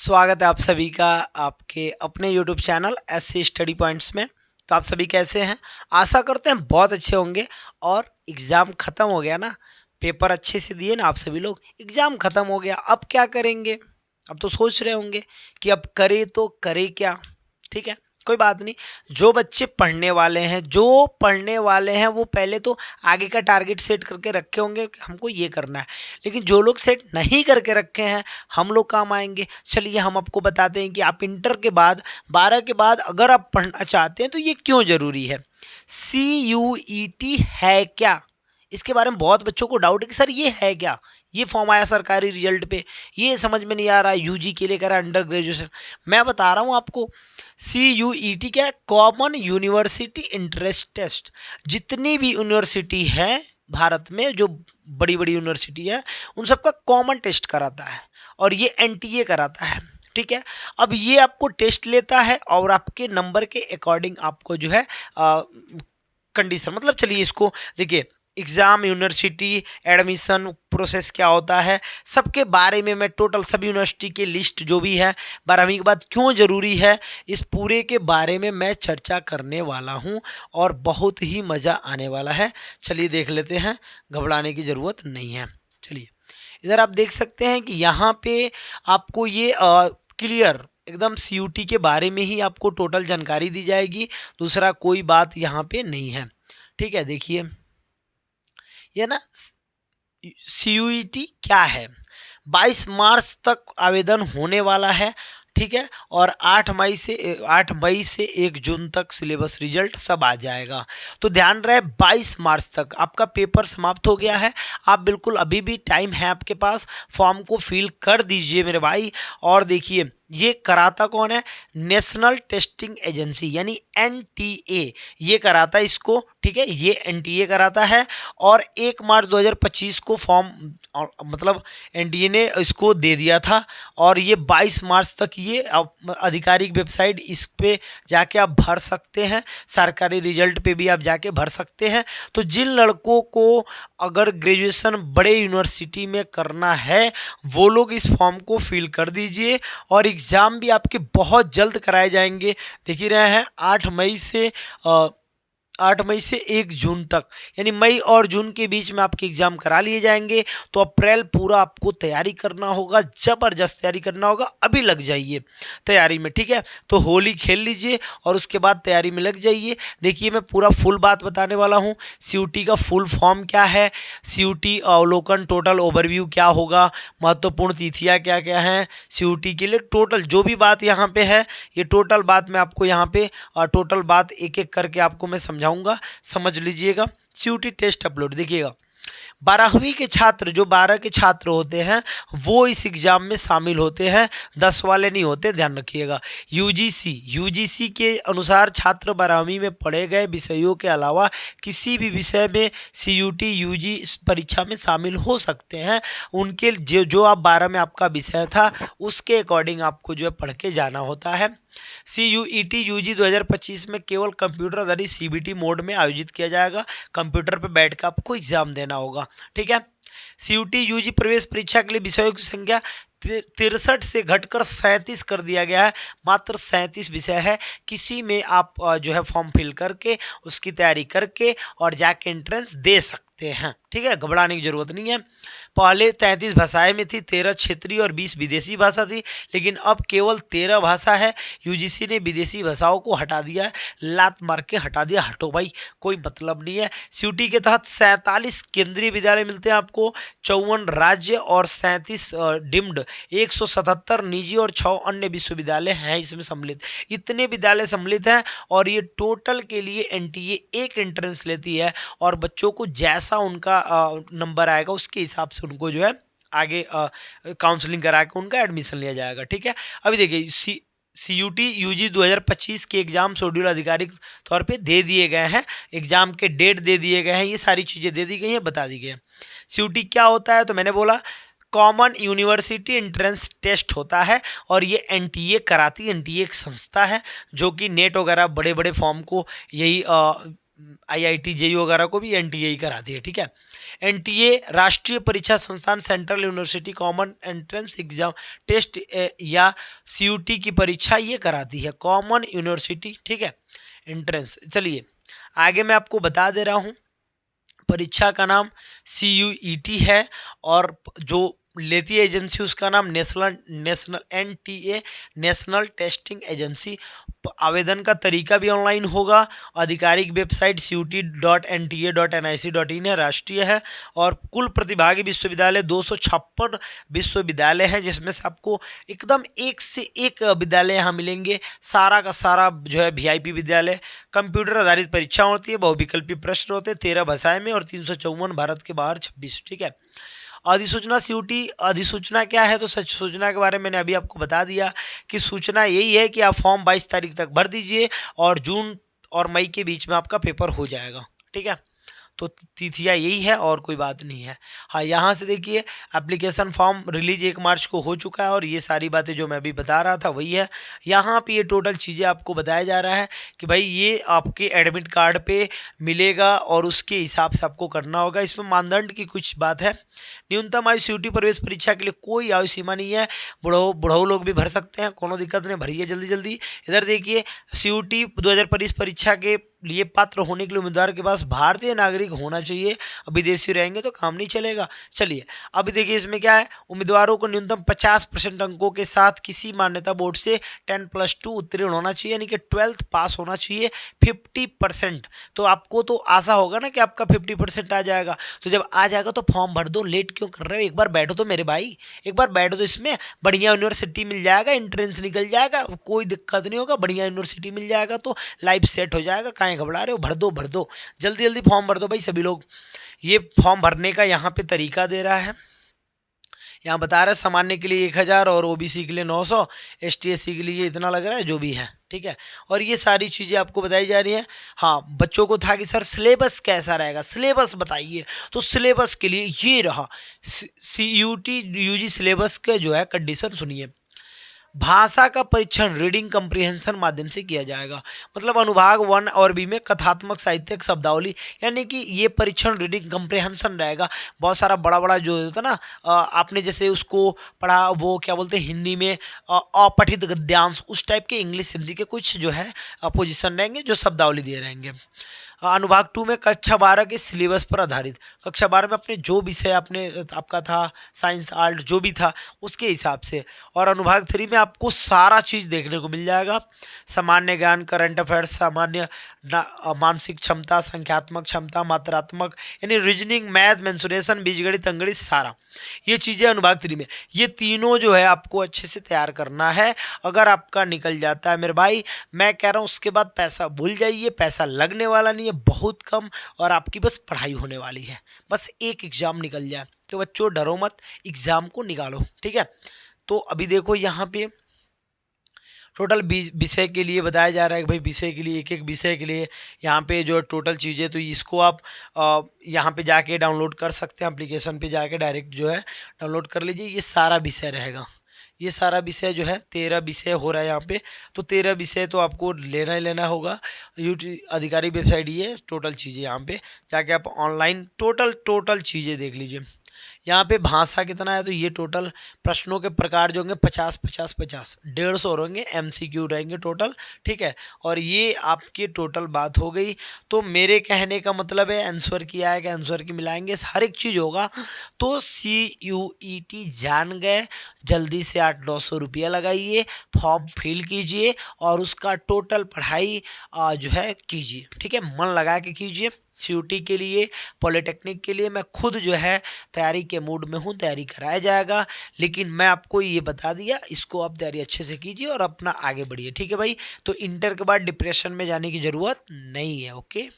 स्वागत है आप सभी का आपके अपने YouTube channel SC study points में। तो आप सभी कैसे हैं? आशा करते हैं बहुत अच्छे होंगे। और एग्ज़ाम ख़त्म हो गया ना, पेपर अच्छे से दिए ना आप सभी लोग, एग्ज़ाम ख़त्म हो गया, अब क्या करेंगे? अब तो सोच रहे होंगे कि अब करें तो करें क्या। ठीक है, कोई बात नहीं। जो बच्चे पढ़ने वाले हैं वो पहले तो आगे का टारगेट सेट करके रखे होंगे कि हमको ये करना है। लेकिन जो लोग सेट नहीं करके रखे हैं, हम लोग काम आएंगे। चलिए हम आपको बताते हैं कि आप इंटर के बाद 12 के बाद अगर आप पढ़ना चाहते हैं तो ये क्यों ज़रूरी है। CUET है क्या, इसके बारे में बहुत बच्चों को डाउट है कि सर ये है क्या। ये फॉर्म आया सरकारी रिजल्ट पे, ये समझ में नहीं आ रहा। यूजी के लिए करा अंडर ग्रेजुएशन, मैं बता रहा हूँ आपको। CUET क्या है? Common university entrance test. जितनी भी यूनिवर्सिटी है भारत में, जो बड़ी बड़ी यूनिवर्सिटी है, उन सबका कॉमन टेस्ट कराता है और ये NTA कराता है। ठीक है, अब ये आपको टेस्ट लेता है और आपके नंबर के अकॉर्डिंग आपको जो है कंडीशन, मतलब चलिए इसको देखिए, एग्ज़ाम, यूनिवर्सिटी, एडमिशन प्रोसेस क्या होता है, सबके बारे में मैं टोटल सभी यूनिवर्सिटी के लिस्ट जो भी है 12वीं के बाद क्यों ज़रूरी है, इस पूरे के बारे में मैं चर्चा करने वाला हूं और बहुत ही मज़ा आने वाला है। चलिए देख लेते हैं, घबराने की ज़रूरत नहीं है। चलिए इधर आप देख सकते हैं कि यहाँ पे आपको ये क्लियर एकदम CUT के बारे में ही आपको टोटल जानकारी दी जाएगी, दूसरा कोई बात यहाँ पे नहीं है। ठीक है, देखिए ये ना CUET क्या है। 22 मार्च तक आवेदन होने वाला है। ठीक है, और 8 मई से 1 जून तक सिलेबस रिजल्ट सब आ जाएगा। तो ध्यान रहे 22 मार्च तक आपका पेपर समाप्त हो गया है। आप बिल्कुल अभी भी टाइम है आपके पास, फॉर्म को फिल कर दीजिए मेरे भाई। और देखिए ये कराता कौन है? नेशनल टेस्टिंग एजेंसी यानी NTA ये कराता है इसको। ठीक है, ये NTA कराता है। और 1 मार्च 2025 को फॉर्म मतलब NTA ने इसको दे दिया था और ये 22 मार्च तक ये आधिकारिक वेबसाइट, इस पे जाके आप भर सकते हैं। सरकारी रिजल्ट पे भी आप जाके भर सकते हैं। तो जिन लड़कों को अगर ग्रेजुएशन बड़े यूनिवर्सिटी में करना है वो लोग इस फॉर्म को फिल कर दीजिए और एग्ज़ाम भी आपके बहुत जल्द कराए जाएंगे। देख ही रहे हैं 8 मई से 1 जून तक, यानी मई और जून के बीच में आपके एग्ज़ाम करा लिए जाएंगे। तो अप्रैल पूरा आपको तैयारी करना होगा, ज़बरदस्त तैयारी करना होगा। अभी लग जाइए तैयारी में। ठीक है, तो होली खेल लीजिए और उसके बाद तैयारी में लग जाइए। देखिए मैं पूरा फुल बात बताने वाला हूँ। CUT का फुल फॉर्म क्या है, CUT अवलोकन टोटल ओवरव्यू क्या होगा, महत्वपूर्ण तिथियाँ क्या क्या हैं CUT के लिए, टोटल जो भी बात यहाँ पे है, ये टोटल बात मैं आपको यहाँ पे टोटल बात एक एक करके आपको मैं समझाऊंगा, समझ लीजिएगा। CUT टेस्ट अपलोड देखिएगा, 12वीं के छात्र, जो 12 के छात्र होते हैं वो इस एग्ज़ाम में शामिल होते हैं, 10 वाले नहीं होते, ध्यान रखिएगा। UGC के अनुसार छात्र 12वीं में पढ़े गए विषयों के अलावा किसी भी विषय में CUT UG इस परीक्षा में शामिल हो सकते हैं। उनके जो आप 12 में आपका विषय था उसके अकॉर्डिंग आपको जो है पढ़ के जाना होता है। CUET UG 2025 में केवल कंप्यूटर आधारित CBT मोड में आयोजित किया जाएगा। कंप्यूटर पर बैठ कर आपको एग्जाम देना होगा। ठीक है, CUT UG प्रवेश परीक्षा के लिए विषयों की संख्या 63 से घटकर 37 कर दिया गया है। मात्र 37 विषय है। किसी में आप जो है फॉर्म फिल करके उसकी तैयारी करके और जाके एंट्रेंस दे सकते हैं। ठीक है, घबराने की जरूरत नहीं है। पहले 33 भाषाएं में थी, 13 क्षेत्रीय और 20 विदेशी भाषा थी, लेकिन अब केवल 13 भाषा है। UGC ने विदेशी भाषाओं को हटा दिया है, लात मार के हटा दिया। हटो भाई, कोई मतलब नहीं है। CUT के तहत 47 केंद्रीय विद्यालय मिलते हैं आपको, 54 राज्य और 37 डिम्ड, 177 निजी और 6 अन्य विश्वविद्यालय हैं इसमें सम्मिलित। इतने विद्यालय सम्मिलित हैं और ये टोटल के लिए NTA एक एंट्रेंस लेती है और बच्चों को जैसा उनका नंबर आएगा उसके हिसाब से उनको जो है आगे काउंसलिंग करा के उनका एडमिशन लिया जाएगा। ठीक है, अभी देखिए CUT UG 2025 के एग्ज़ाम शेड्यूल आधिकारिक तौर पे दे दिए गए हैं, एग्ज़ाम के डेट दे दिए गए हैं, ये सारी चीज़ें दे दी गई हैं, बता दी गई हैं। CUT क्या होता है, तो मैंने बोला कॉमन यूनिवर्सिटी एंट्रेंस टेस्ट होता है और ये NTA कराती है। NTA एक संस्था है जो कि नेट वगैरह बड़े बड़े फॉर्म को यही IIT जेईई वगैरह को भी NTA ही कराती है, ठीक है। NTA राष्ट्रीय परीक्षा संस्थान central university common entrance exam test या CUT की परीक्षा ये कराती है, कॉमन यूनिवर्सिटी, ठीक है, एंट्रेंस। चलिए आगे मैं आपको बता दे रहा हूँ, परीक्षा का नाम CUET है और जो लेती है एजेंसी उसका नाम national NTA national testing agency. आवेदन का तरीका भी ऑनलाइन होगा। आधिकारिक वेबसाइट CUT.NTA.nic.in है, राष्ट्रीय है। और कुल प्रतिभागी विश्वविद्यालय 256 विश्वविद्यालय हैं, जिसमें से आपको एकदम एक से एक विद्यालय यहाँ मिलेंगे, सारा का सारा जो है VIP विद्यालय। कंप्यूटर आधारित परीक्षा होती है, बहुविकल्पी प्रश्न होते हैं 13 भाषाएं में और 354 भारत के बाहर 26, ठीक है। अधिसूचना CUT अधिसूचना क्या है, तो सच सूचना के बारे में मैंने अभी आपको बता दिया कि सूचना यही है कि आप फॉर्म 22 तारीख तक भर दीजिए और जून और मई के बीच में आपका पेपर हो जाएगा, ठीक है। तो तिथियाँ यही है और कोई बात नहीं है। हाँ, यहाँ से देखिए एप्लीकेशन फॉर्म रिलीज 1 मार्च को हो चुका है और ये सारी बातें जो मैं अभी बता रहा था वही है। यहाँ पे ये टोटल चीज़ें आपको बताया जा रहा है कि भाई ये आपके एडमिट कार्ड पे मिलेगा और उसके हिसाब से आपको करना होगा। इसमें मानदंड की कुछ बात है। न्यूनतम आयु CUT प्रवेश परीक्षा के लिए कोई आयु सीमा नहीं है, बुढ़ऊ लोग भी भर सकते हैं, कोनो दिक्कत नहीं, भरिए जल्दी जल्दी। इधर देखिए CUT 2025 परीक्षा के लिए पात्र होने के लिए उम्मीदवार के पास भारतीय नागरिक होना चाहिए, विदेशी रहेंगे तो काम नहीं चलेगा। चलिए अभी देखिए इसमें क्या है, उम्मीदवारों को न्यूनतम 50% अंकों के साथ किसी मान्यता बोर्ड से 10+2 उत्तीर्ण होना चाहिए, यानी कि 12th पास होना चाहिए। 50%, तो आपको तो आशा होगा ना कि आपका 50% आ जाएगा। तो जब आ जाएगा तो फॉर्म भर दो, लेट क्यों कर रहे हो, एक बार बैठो तो मेरे भाई, एक बार बैठो तो इसमें बढ़िया यूनिवर्सिटी मिल जाएगा, एंट्रेंस निकल जाएगा, कोई दिक्कत नहीं होगा, बढ़िया यूनिवर्सिटी मिल जाएगा तो लाइफ सेट हो जाएगा। काहे घबरा रहे हो, भर दो जल्दी जल्दी फॉर्म भर दो भाई सभी लोग। ये फॉर्म भरने का यहाँ पे तरीका दे रहा है, यहाँ बता रहा है सामान्य के लिए 1000 और OBC के लिए 900, ST SC के लिए इतना लग रहा है जो भी है, ठीक है। और ये सारी चीज़ें आपको बताई जा रही हैं। हाँ, बच्चों को था कि सर सिलेबस कैसा रहेगा, सिलेबस बताइए, तो सिलेबस के लिए ये रहा CUT UG सिलेबस के जो है कंडीशन सुनिए। भाषा का परीक्षण रीडिंग कम्प्रीहेंशन माध्यम से किया जाएगा, मतलब अनुभाग 1 और B में कथात्मक साहित्यिक शब्दावली, यानी कि ये परीक्षण रीडिंग कम्प्रीहेंशन रहेगा। बहुत सारा बड़ा बड़ा जो होता है ना, आपने जैसे उसको पढ़ा, वो क्या बोलते हैं हिंदी में अपठित गद्यांश, उस टाइप के इंग्लिश हिंदी के कुछ जो है पोजीशन रहेंगे जो शब्दावली दिए रहेंगे। अनुभाग 2 में कक्षा 12 के सिलेबस पर आधारित, कक्षा 12 में अपने जो विषय आपका था, साइंस आर्ट जो भी था उसके हिसाब से। और अनुभाग 3 में आपको सारा चीज़ देखने को मिल जाएगा, सामान्य ज्ञान, करंट अफेयर्स, सामान्य मानसिक क्षमता, संख्यात्मक क्षमता, मात्रात्मक यानी रीजनिंग, मैथ, मेंसुरेशन, बीजगणित, अंकगणित, सारा ये चीज़ें अनुभाग 3 में। ये तीनों जो है आपको अच्छे से तैयार करना है। अगर आपका निकल जाता है मेरे भाई, मैं कह रहा हूँ उसके बाद पैसा भूल जाइए, पैसा लगने वाला नहीं है, बहुत कम, और आपकी बस पढ़ाई होने वाली है। बस एक एग्ज़ाम निकल जाए तो बच्चों डरो मत, एग्ज़ाम को निकालो, ठीक है। तो अभी देखो यहाँ पे टोटल विषय के लिए बताया जा रहा है कि भाई विषय के लिए, एक एक विषय के लिए यहाँ पे जो टोटल चीज़ें, तो इसको आप यहाँ पे जाके डाउनलोड कर सकते हैं, एप्लीकेशन पे जाके डायरेक्ट जो है डाउनलोड कर लीजिए। ये सारा विषय रहेगा, ये सारा विषय जो है 13 विषय हो रहा है यहाँ पे, तो 13 विषय तो आपको लेना ही लेना होगा। यूट्यूब आधिकारिक वेबसाइट ये टोटल चीज़ें, यहाँ पे जाके आप ऑनलाइन टोटल चीज़ें देख लीजिए। यहाँ पे भाषा कितना है, तो ये टोटल प्रश्नों के प्रकार जो होंगे 50 50 50 150 रहेंगे, MCQ रहेंगे टोटल, ठीक है। और ये आपकी टोटल बात हो गई। तो मेरे कहने का मतलब है आंसर की आएगा, आंसर की मिलाएंगे, हर एक चीज़ होगा। तो CUET जान गए, जल्दी से 800-900 रुपया लगाइए, फॉर्म फिल कीजिए और उसका टोटल पढ़ाई जो है कीजिए, ठीक है, मन लगा के कीजिए। CUT के लिए, पॉलिटेक्निक के लिए मैं खुद जो है तैयारी के मूड में हूँ, तैयारी कराया जाएगा। लेकिन मैं आपको ये बता दिया, इसको आप तैयारी अच्छे से कीजिए और अपना आगे बढ़िए, ठीक है भाई। तो इंटर के बाद डिप्रेशन में जाने की ज़रूरत नहीं है, ओके।